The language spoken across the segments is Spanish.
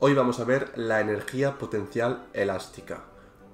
Hoy vamos a ver la energía potencial elástica.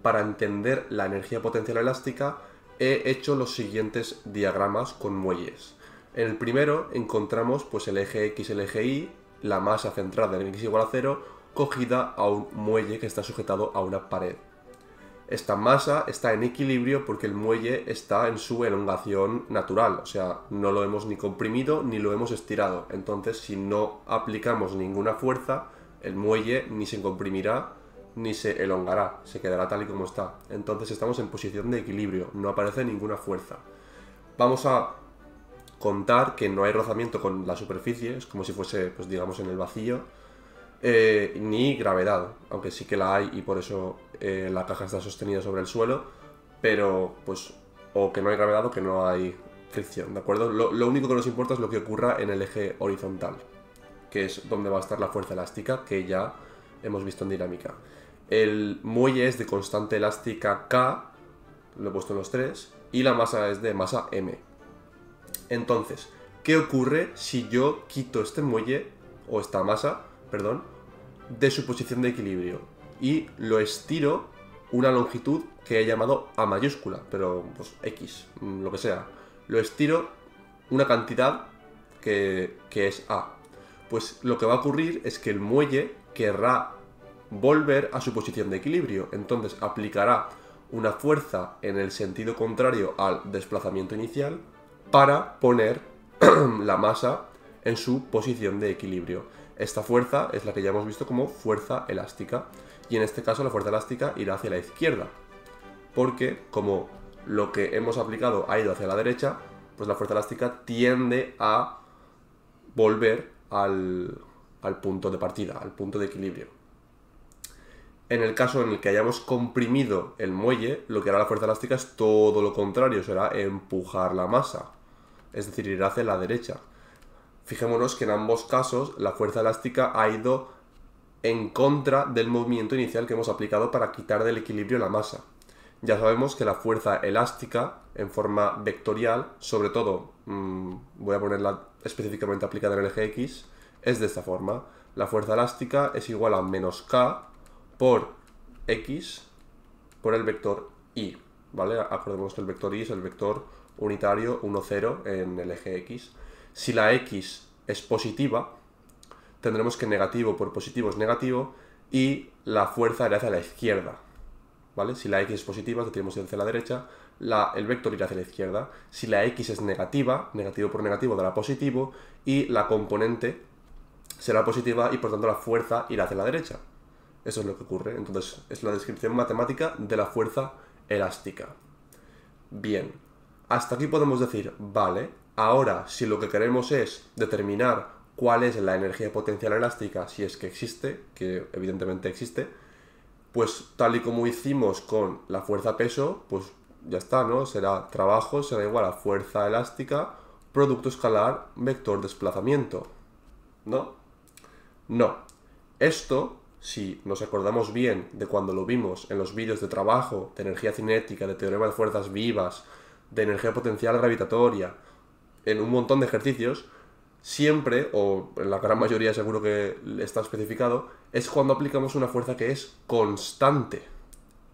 Para entender la energía potencial elástica he hecho los siguientes diagramas con muelles. En el primero encontramos pues, el eje X y el eje Y, la masa centrada en X igual a 0, cogida a un muelle que está sujetado a una pared. Esta masa está en equilibrio porque el muelle está en su elongación natural, o sea, no lo hemos ni comprimido ni lo hemos estirado. Entonces, si no aplicamos ninguna fuerza, el muelle ni se comprimirá ni se elongará, se quedará tal y como está. Entonces estamos en posición de equilibrio, no aparece ninguna fuerza. Vamos a contar que no hay rozamiento con la superficie, es como si fuese, pues digamos, en el vacío, ni gravedad, aunque sí que la hay y por eso la caja está sostenida sobre el suelo, pero pues o que no hay gravedad o que no hay fricción, ¿de acuerdo? Lo único que nos importa es lo que ocurra en el eje horizontal, que es donde va a estar la fuerza elástica, que ya hemos visto en dinámica. El muelle es de constante elástica K, lo he puesto en los tres, y la masa es de masa M. Entonces, ¿qué ocurre si yo quito este muelle, o esta masa, perdón, de su posición de equilibrio y lo estiro una longitud que he llamado A mayúscula, pero pues X, lo que sea. Lo estiro una cantidad que es A. Pues lo que va a ocurrir es que el muelle querrá volver a su posición de equilibrio, entonces aplicará una fuerza en el sentido contrario al desplazamiento inicial para poner la masa en su posición de equilibrio. Esta fuerza es la que ya hemos visto como fuerza elástica, y en este caso la fuerza elástica irá hacia la izquierda, porque como lo que hemos aplicado ha ido hacia la derecha, pues la fuerza elástica tiende a volver al punto de partida, al punto de equilibrio. En el caso en el que hayamos comprimido el muelle, lo que hará la fuerza elástica es todo lo contrario, será empujar la masa, es decir, irá hacia la derecha. Fijémonos que en ambos casos la fuerza elástica ha ido en contra del movimiento inicial que hemos aplicado para quitar del equilibrio la masa. Ya sabemos que la fuerza elástica en forma vectorial, sobre todo, voy a ponerla específicamente aplicada en el eje X, es de esta forma. La fuerza elástica es igual a menos K por X por el vector Y, ¿vale? Acordemos que el vector Y es el vector unitario 1, 0 en el eje X. Si la X es positiva, tendremos que negativo por positivo es negativo y la fuerza irá hacia la izquierda, ¿vale? Si la X es positiva, que tenemos hacia la derecha, el vector irá hacia la izquierda. Si la X es negativa, negativo por negativo dará positivo y la componente será positiva y por tanto la fuerza irá hacia la derecha. Eso es lo que ocurre. Entonces es la descripción matemática de la fuerza elástica. Bien, hasta aquí podemos decir, vale, ahora si lo que queremos es determinar cuál es la energía potencial elástica, si es que existe, que evidentemente existe, pues tal y como hicimos con la fuerza peso, pues ya está, ¿no? Será trabajo, será igual a fuerza elástica, producto escalar, vector desplazamiento. ¿No? No. Esto, si nos acordamos bien de cuando lo vimos en los vídeos de trabajo, de energía cinética, de teorema de fuerzas vivas, de energía potencial gravitatoria, en un montón de ejercicios, siempre, o en la gran mayoría seguro que está especificado, es cuando aplicamos una fuerza que es constante.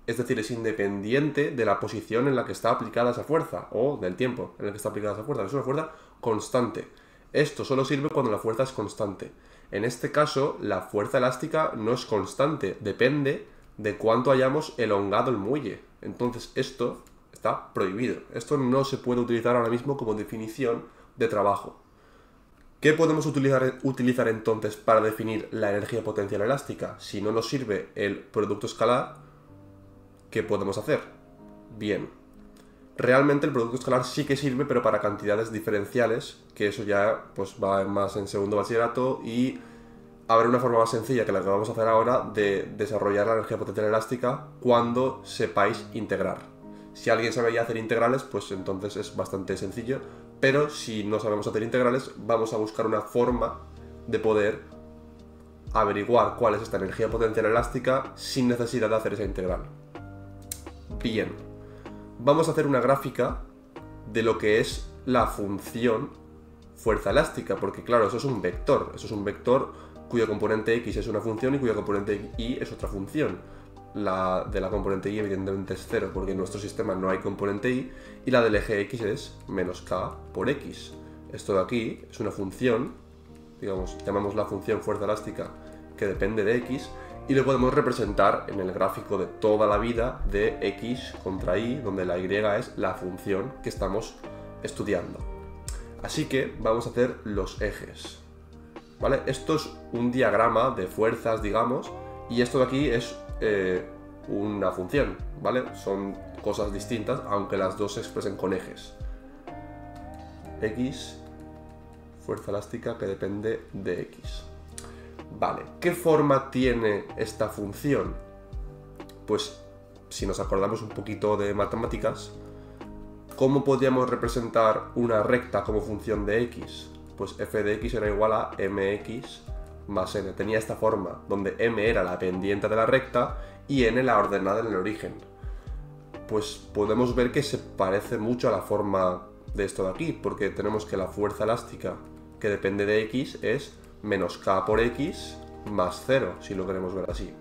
Es decir, es independiente de la posición en la que está aplicada esa fuerza, o del tiempo en el que está aplicada esa fuerza. Es una fuerza constante. Esto solo sirve cuando la fuerza es constante. En este caso, la fuerza elástica no es constante, depende de cuánto hayamos elongado el muelle. Entonces esto está prohibido. Esto no se puede utilizar ahora mismo como definición de trabajo. ¿Qué podemos utilizar entonces para definir la energía potencial elástica? Si no nos sirve el producto escalar, ¿qué podemos hacer? Bien, realmente el producto escalar sí que sirve, pero para cantidades diferenciales, que eso ya pues va más en segundo bachillerato, y habrá una forma más sencilla que la que vamos a hacer ahora de desarrollar la energía potencial elástica cuando sepáis integrar. Si alguien sabe ya hacer integrales, pues entonces es bastante sencillo, pero si no sabemos hacer integrales, vamos a buscar una forma de poder averiguar cuál es esta energía potencial elástica sin necesidad de hacer esa integral. Bien, vamos a hacer una gráfica de lo que es la función fuerza elástica, porque claro, eso es un vector cuyo componente x es una función y cuyo componente y es otra función. La de la componente y evidentemente es 0 porque en nuestro sistema no hay componente y, y la del eje x es menos k por x. Esto de aquí es una función, digamos, llamamos la función fuerza elástica que depende de x y lo podemos representar en el gráfico de toda la vida de x contra y, donde la y es la función que estamos estudiando. Así que vamos a hacer los ejes, ¿vale? Esto es un diagrama de fuerzas, digamos, y esto de aquí es una función, ¿vale? Son cosas distintas, aunque las dos se expresen con ejes. X, fuerza elástica que depende de x. Vale, ¿qué forma tiene esta función? Pues, si nos acordamos un poquito de matemáticas, ¿cómo podríamos representar una recta como función de x? Pues f de x era igual a mx más n. Tenía esta forma, donde m era la pendiente de la recta y n la ordenada en el origen. Pues podemos ver que se parece mucho a la forma de esto de aquí, porque tenemos que la fuerza elástica que depende de x es menos k por x más 0, si lo queremos ver así.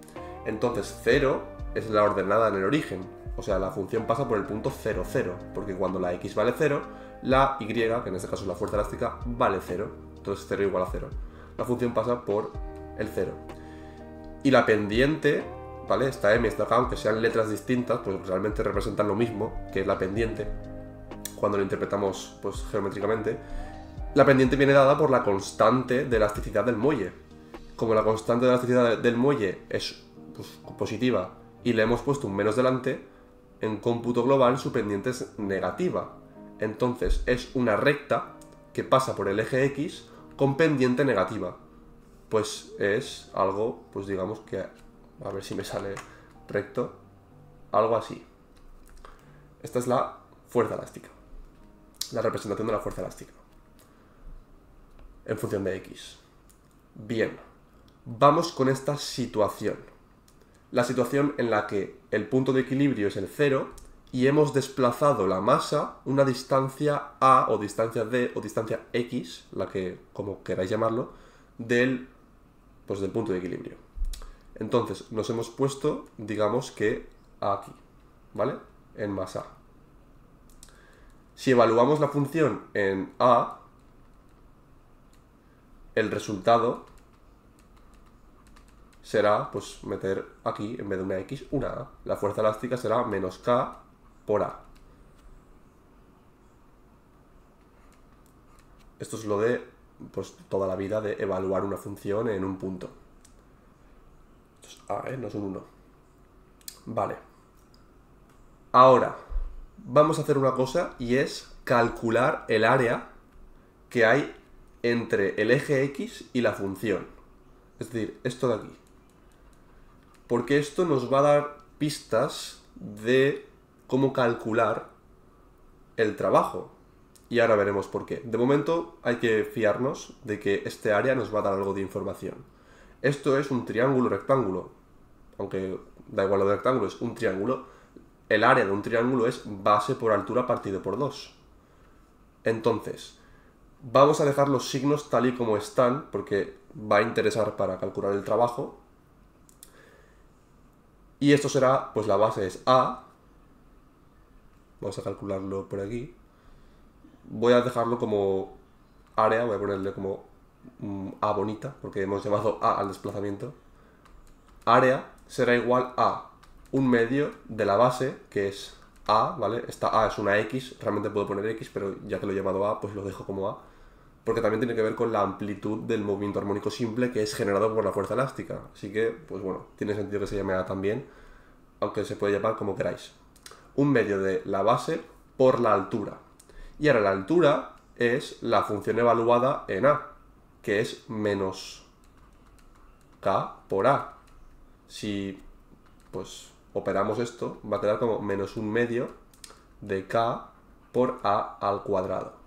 Entonces 0 es la ordenada en el origen, o sea, la función pasa por el punto 0, 0, porque cuando la x vale 0, la y, que en este caso es la fuerza elástica, vale 0, entonces 0 igual a 0. La función pasa por el 0. Y la pendiente, ¿vale? Esta m y esta k, aunque sean letras distintas, pues realmente representan lo mismo, que es la pendiente, cuando lo interpretamos pues geométricamente. La pendiente viene dada por la constante de elasticidad del muelle. Como la constante de elasticidad del muelle es pues, positiva y le hemos puesto un menos delante, en cómputo global su pendiente es negativa. Entonces es una recta que pasa por el eje x con pendiente negativa. Pues es algo, pues digamos que, a ver si me sale recto, algo así. Esta es la fuerza elástica, la representación de la fuerza elástica en función de x. Bien, vamos con esta situación. La situación en la que el punto de equilibrio es el 0 y hemos desplazado la masa una distancia a o distancia d o distancia x, la que como queráis llamarlo, del punto de equilibrio. Entonces nos hemos puesto, digamos que aquí, ¿vale? En más a. Si evaluamos la función en a, el resultado será, pues, meter aquí, en vez de una x, una a. La fuerza elástica será menos k por a. Esto es lo de, pues, toda la vida de evaluar una función en un punto. Esto es a, no es un 1. Vale. Ahora, vamos a hacer una cosa y es calcular el área que hay entre el eje x y la función. Es decir, esto de aquí. Porque esto nos va a dar pistas de cómo calcular el trabajo. Y ahora veremos por qué. De momento hay que fiarnos de que este área nos va a dar algo de información. Esto es un triángulo rectángulo. Aunque da igual lo de rectángulo, es un triángulo. El área de un triángulo es base por altura partido por 2. Entonces, vamos a dejar los signos tal y como están, porque va a interesar para calcular el trabajo. Y esto será, pues la base es a. Vamos a calcularlo por aquí. Voy a dejarlo como área, voy a ponerle como a bonita, porque hemos llamado a al desplazamiento. Área será igual a un medio de la base, que es a, ¿vale? Esta a es una x, realmente puedo poner x, pero ya que lo he llamado a, pues lo dejo como a. Porque también tiene que ver con la amplitud del movimiento armónico simple que es generado por la fuerza elástica. Así que, pues bueno, tiene sentido que se llame a también, aunque se puede llamar como queráis. Un medio de la base por la altura. Y ahora la altura es la función evaluada en a, que es menos k por a. Si, pues, operamos esto, va a quedar como menos un medio de k por a al cuadrado.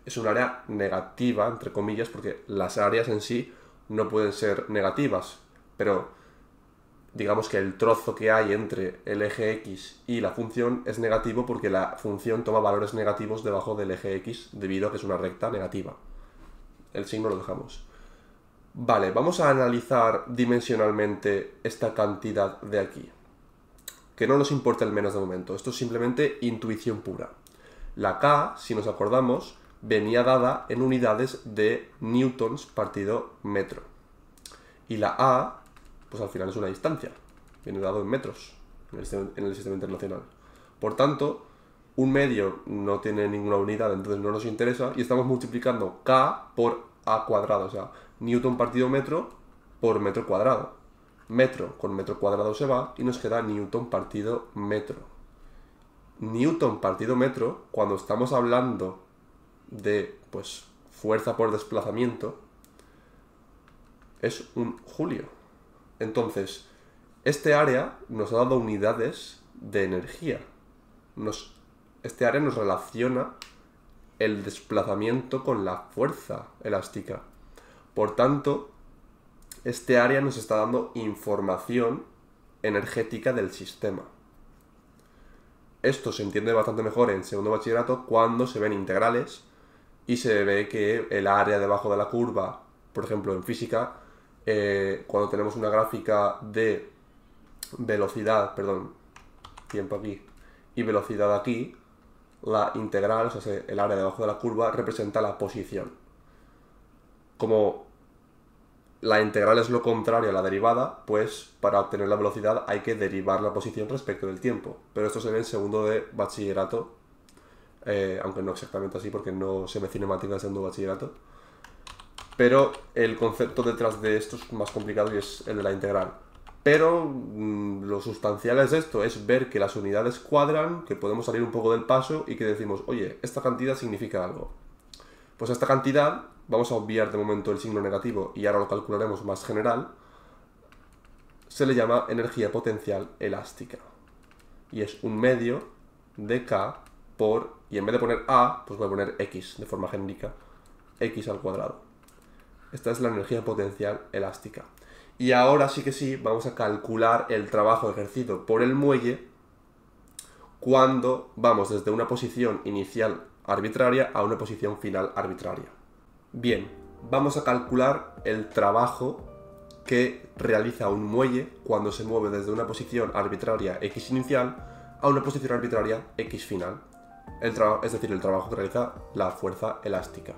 Es un área negativa, entre comillas, porque las áreas en sí no pueden ser negativas, pero digamos que el trozo que hay entre el eje x y la función es negativo porque la función toma valores negativos debajo del eje x debido a que es una recta negativa. El signo lo dejamos. Vale, vamos a analizar dimensionalmente esta cantidad de aquí. Que no nos importa el menos de momento, esto es simplemente intuición pura. La K, si nos acordamos, venía dada en unidades de newtons partido metro. Y la A, pues al final es una distancia, viene dado en metros en el sistema internacional. Por tanto, un medio no tiene ninguna unidad, entonces no nos interesa, y estamos multiplicando K por A cuadrado, o sea, newton partido metro por metro cuadrado. Metro con metro cuadrado se va y nos queda newton partido metro. Newton partido metro, cuando estamos hablando de pues fuerza por desplazamiento, es un julio. Entonces, este área nos ha dado unidades de energía. Este área nos relaciona el desplazamiento con la fuerza elástica. Por tanto, este área nos está dando información energética del sistema. Esto se entiende bastante mejor en segundo bachillerato cuando se ven integrales y se ve que el área debajo de la curva, por ejemplo en física, cuando tenemos una gráfica de velocidad, tiempo aquí y velocidad aquí, la integral, o sea, el área debajo de la curva, representa la posición. Como la integral es lo contrario a la derivada, pues para obtener la velocidad hay que derivar la posición respecto del tiempo. Pero esto se ve en segundo de bachillerato, aunque no exactamente así porque no se ve cinemática en segundo de bachillerato. Pero el concepto detrás de esto es más complicado y es el de la integral. Pero lo sustancial es esto, es ver que las unidades cuadran, que podemos salir un poco del paso y que decimos, oye, esta cantidad significa algo. Pues esta cantidad, vamos a obviar de momento el signo negativo y ahora lo calcularemos más general, se le llama energía potencial elástica. Y es un medio de K por, y en vez de poner A, pues voy a poner X de forma genérica, X al cuadrado. Esta es la energía potencial elástica. Y ahora sí que sí, vamos a calcular el trabajo ejercido por el muelle cuando vamos desde una posición inicial arbitraria a una posición final arbitraria. Bien, vamos a calcular el trabajo que realiza un muelle cuando se mueve desde una posición arbitraria X inicial a una posición arbitraria X final. Es decir, el trabajo que realiza la fuerza elástica.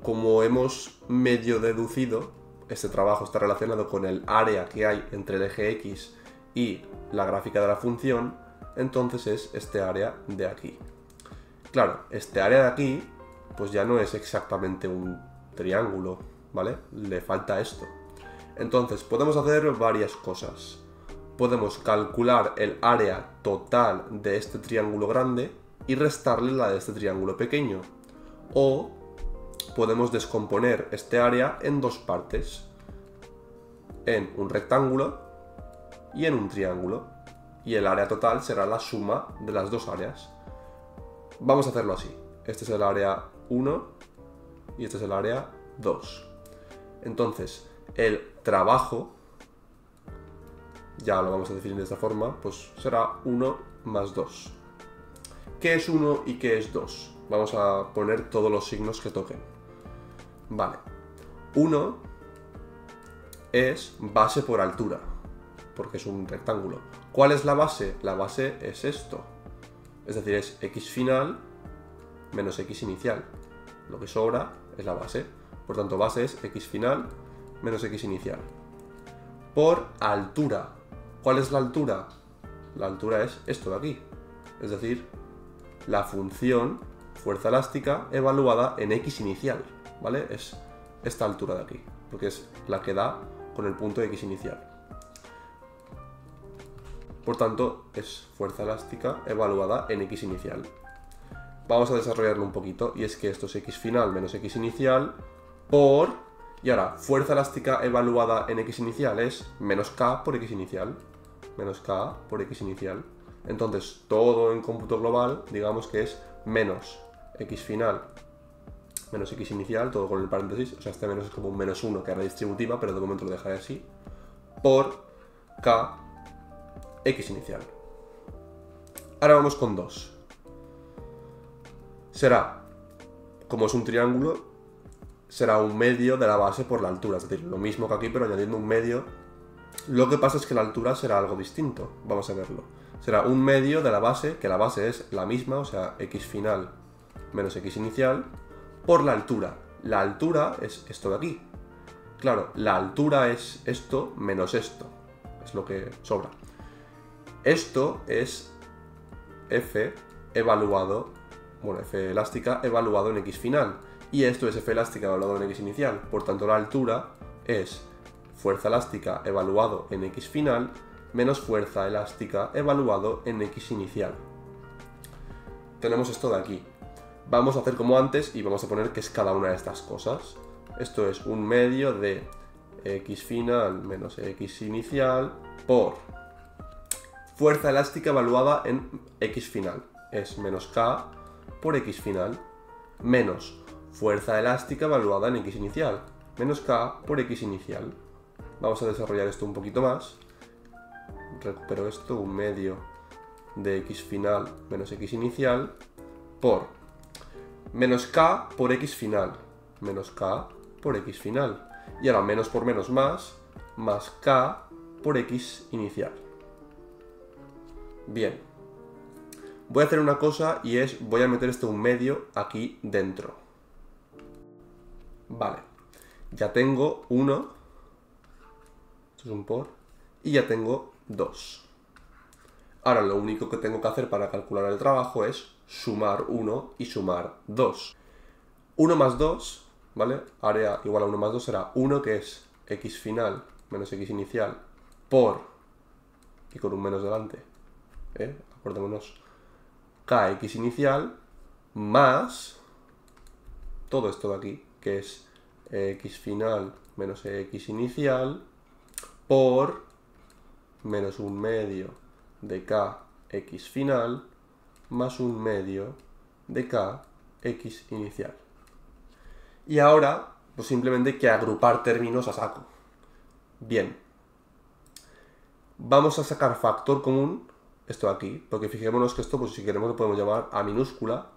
Como hemos medio deducido, este trabajo está relacionado con el área que hay entre el eje X y la gráfica de la función, entonces es este área de aquí. Claro, este área de aquí, pues ya no es exactamente un triángulo, ¿vale? Le falta esto. Entonces, podemos hacer varias cosas. Podemos calcular el área total de este triángulo grande y restarle la de este triángulo pequeño. O podemos descomponer este área en dos partes, en un rectángulo y en un triángulo, y el área total será la suma de las dos áreas. Vamos a hacerlo así. Este es el área 1 y este es el área 2. Entonces, el trabajo, ya lo vamos a definir de esta forma, pues será 1 más 2. ¿Qué es 1 y qué es 2? Vamos a poner todos los signos que toquen. Vale. 1 es base por altura, porque es un rectángulo. ¿Cuál es la base? La base es esto. Es decir, es x final menos x inicial. Lo que sobra es la base. Por tanto, base es x final menos x inicial. Por altura. ¿Cuál es la altura? La altura es esto de aquí. Es decir, la función fuerza elástica evaluada en x inicial, ¿vale? Es esta altura de aquí, porque es la que da con el punto de x inicial. Por tanto, es fuerza elástica evaluada en x inicial. Vamos a desarrollarlo un poquito, y es que esto es x final menos x inicial por... Y ahora, fuerza elástica evaluada en x inicial es menos k por x inicial. Menos k por x inicial. Entonces, todo en cómputo global, digamos que es menos x final menos x inicial, todo con el paréntesis, o sea, este menos es como un menos 1 que era distributiva, pero de momento lo dejaré así, por k x inicial. Ahora vamos con 2. Será, como es un triángulo, será un medio de la base por la altura, es decir, lo mismo que aquí, pero añadiendo un medio. Lo que pasa es que la altura será algo distinto, vamos a verlo. Será un medio de la base, que la base es la misma, o sea, x final menos x inicial, por la altura. La altura es esto de aquí. Claro, la altura es esto menos esto, es lo que sobra. Esto es f evaluado, bueno, f elástica evaluado en x final. Y esto es f elástica evaluado en x inicial. Por tanto, la altura es fuerza elástica evaluado en x final menos fuerza elástica evaluado en x inicial. Tenemos esto de aquí. Vamos a hacer como antes y vamos a poner que es cada una de estas cosas. Esto es un medio de x final menos x inicial por fuerza elástica evaluada en x final. Es menos k por x final menos fuerza elástica evaluada en x inicial menos k por x inicial. Vamos a desarrollar esto un poquito más. Recupero esto, un medio de x final menos x inicial por menos k por x final, menos k por x final. Y ahora menos por menos más k por x inicial. Bien. Voy a hacer una cosa y es, voy a meter un medio aquí dentro. Vale. Ya tengo 1. Esto es un por. Y ya tengo 2. Ahora lo único que tengo que hacer para calcular el trabajo es sumar 1 y sumar 2. 1 más 2, ¿vale? Área igual a 1 más 2 será 1, que es x final menos x inicial por, y con un menos delante, acordémonos, kx inicial más todo esto de aquí, que es x final menos x inicial por menos un medio de kx final más un medio de kx inicial. Y ahora, pues simplemente hay que agrupar términos a saco. Bien. Vamos a sacar factor común, esto de aquí, porque fijémonos que esto, pues si queremos lo podemos llamar a minúscula.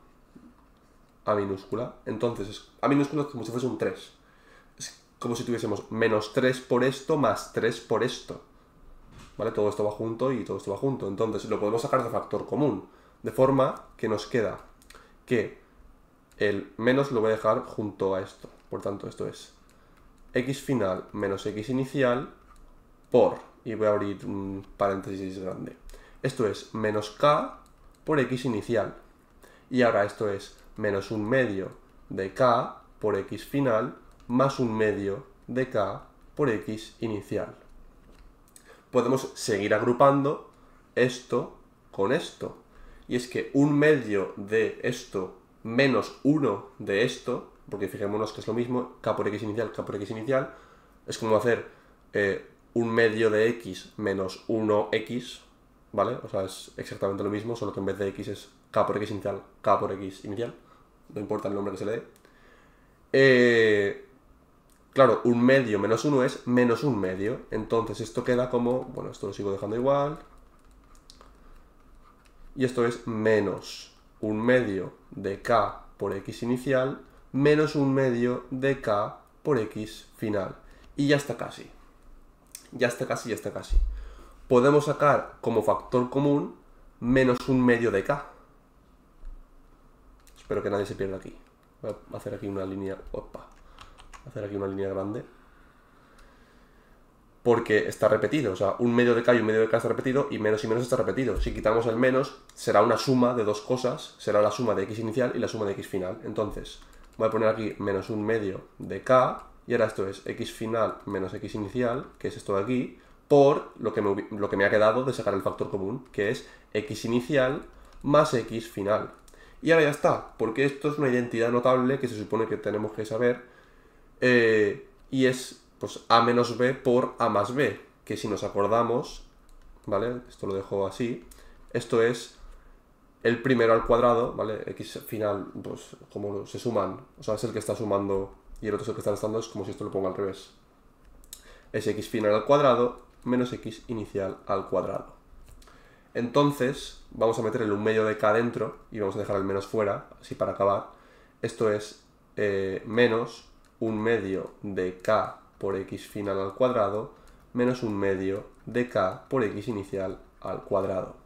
A minúscula. Entonces, a minúscula es como si fuese un 3. Es como si tuviésemos menos 3 por esto más 3 por esto. ¿Vale? Todo esto va junto y todo esto va junto. Entonces lo podemos sacar de factor común. De forma que nos queda que el menos lo voy a dejar junto a esto. Por tanto, esto es x final menos x inicial por, y voy a abrir un paréntesis grande. Esto es menos k por x inicial. Y ahora esto es menos un medio de k por x final más un medio de k por x inicial. Podemos seguir agrupando esto con esto. Y es que un medio de esto menos 1 de esto, porque fijémonos que es lo mismo, k por x inicial, es como hacer un medio de x menos 1x, ¿vale? O sea, es exactamente lo mismo, solo que en vez de x es k por x inicial, k por x inicial, no importa el nombre que se le dé. Claro, un medio menos 1 es menos un medio, entonces esto queda como, bueno, esto lo sigo dejando igual, y esto es menos un medio de k por x inicial menos un medio de k por x final. Y ya está casi. Ya está casi, ya está casi. Podemos sacar como factor común menos un medio de k. Espero que nadie se pierda aquí. Voy a hacer aquí una línea. Opa. Hacer aquí una línea grande. Porque está repetido, o sea, un medio de k y un medio de k está repetido y menos está repetido. Si quitamos el menos, será una suma de dos cosas, será la suma de x inicial y la suma de x final. Entonces, voy a poner aquí menos un medio de k, y ahora esto es x final menos x inicial, que es esto de aquí, por lo que me ha quedado de sacar el factor común, que es x inicial más x final. Y ahora ya está, porque esto es una identidad notable que se supone que tenemos que saber, y es pues a menos b por a más b, que si nos acordamos, ¿vale? Esto lo dejo así. Esto es el primero al cuadrado, ¿vale? X final, pues como se suman, o sea, es el que está sumando y el otro es el que está restando, es como si esto lo pongo al revés. Es x final al cuadrado menos x inicial al cuadrado. Entonces, vamos a meterle un medio de k dentro y vamos a dejar el menos fuera, así para acabar. Esto es menos 1 medio de k por x final al cuadrado menos 1 medio de k por x inicial al cuadrado.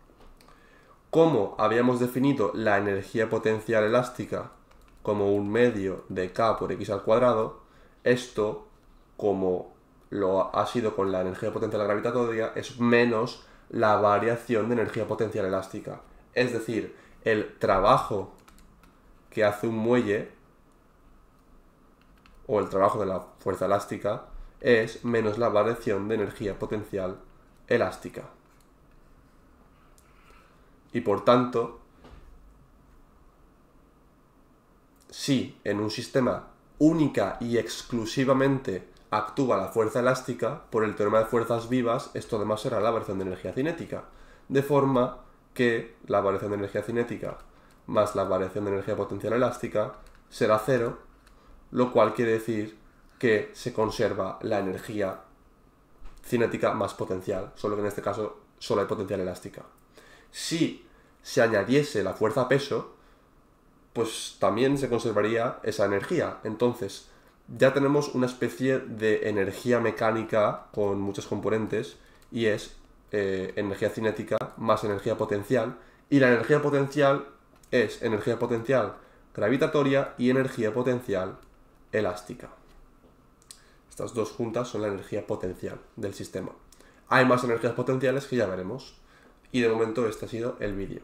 Como habíamos definido la energía potencial elástica como 1 medio de k por x al cuadrado, esto, como lo ha sido con la energía potencial gravitatoria, es menos la variación de energía potencial elástica. Es decir, el trabajo que hace un muelle, o el trabajo de la fuerza elástica, es menos la variación de energía potencial elástica. Y por tanto, si en un sistema única y exclusivamente actúa la fuerza elástica, por el teorema de fuerzas vivas, esto además será la variación de energía cinética. De forma que la variación de energía cinética más la variación de energía potencial elástica será 0, lo cual quiere decir que se conserva la energía cinética más potencial, solo que en este caso solo hay potencial elástica. Si se añadiese la fuerza peso, pues también se conservaría esa energía. Entonces, ya tenemos una especie de energía mecánica con muchos componentes, y es energía cinética más energía potencial, y la energía potencial es energía potencial gravitatoria y energía potencial elástica. Estas dos juntas son la energía potencial del sistema. Hay más energías potenciales que ya veremos. Y de momento este ha sido el vídeo.